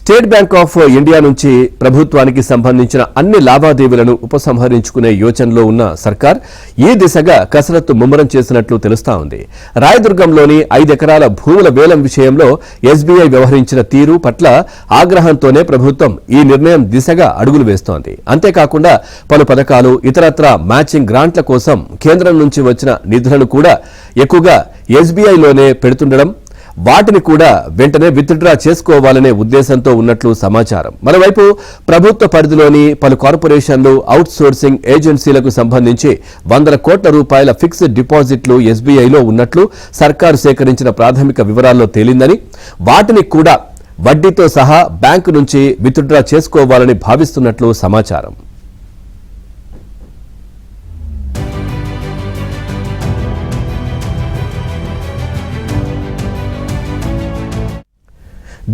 State bank of India నుంచి ప్రభుత్వానికి సంబంధించిన అన్ని లావాదేవీలను ఉపసంహరించుకునే యోచనలో ఉన్న సర్కార్ ఈ దిశగా కసరత్తు ముమ్మరం చేసినట్లు తెలుస్తా ఉంది. రాయదుర్గంలోని 5 ఎకరాల భూముల వేలం విషయంలో ఎస్బీఐ వ్యవహరించిన తీరు పట్ల ఆగ్రహంతోనే ప్రభుత్వం ఈ నిర్ణయం దిశగా అడుగులు వేస్తోంది. అంతేకాకుండా పలు పథకాలు ఇతరత్రా మ్యాచింగ్ గ్రాంట్ల కోసం కేంద్రం నుంచి వచ్చిన నిధులను కూడా ఎక్కువగా ఎస్బీఐలోనే పెడుతుండడం, వాటిని కూడా వెంటనే విత్డ్రా చేసుకోవాలనే ఉద్దేశంతో ఉన్నట్లు సమాచారం. మరోవైపు ప్రభుత్వ పరిధిలోని పలు కార్పొరేషన్లు, అవుట్ సోర్సింగ్ ఏజెన్సీలకు సంబంధించి వందల కోట్ల రూపాయల ఫిక్స్డ్ డిపాజిట్లు ఎస్బీఐలో ఉన్నట్లు సర్కారు సేకరించిన ప్రాథమిక వివరాల్లో తేలిందని, వాటిని కూడా వడ్డీతో సహా బ్యాంకు నుంచి విత్డ్రా చేసుకోవాలని భావిస్తున్నట్లు సమాచారం.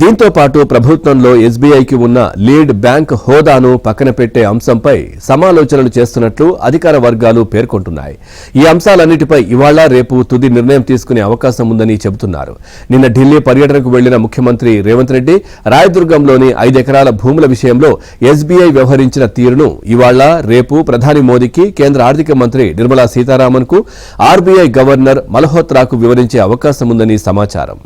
దీంతో పాటు ప్రభుత్వంలో ఎస్బీఐకి ఉన్న లీడ్ బ్యాంక్ హోదాను పక్కన పెట్టే అంశంపై సమాలోచనలు చేస్తున్నట్లు అధికార వర్గాలు పేర్కొంటున్నాయి. ఈ అంశాలన్నిటిపై ఇవాళ రేపు తుది నిర్ణయం తీసుకునే అవకాశం ఉందని చెబుతున్నారు. నిన్న ఢిల్లీ పర్యటనకు వెళ్లిన ముఖ్యమంత్రి రేవంత్ రెడ్డి రాయదుర్గంలోని 5 ఎకరాల భూముల విషయంలో ఎస్బీఐ వ్యవహరించిన తీరును ఇవాళ రేపు ప్రధాని మోదీకి, కేంద్ర ఆర్థిక మంత్రి నిర్మలా సీతారామన్ కు, ఆర్బీఐ గవర్నర్ మల్హోత్రాకు వివరించే అవకాశం ఉందని సమాచారం.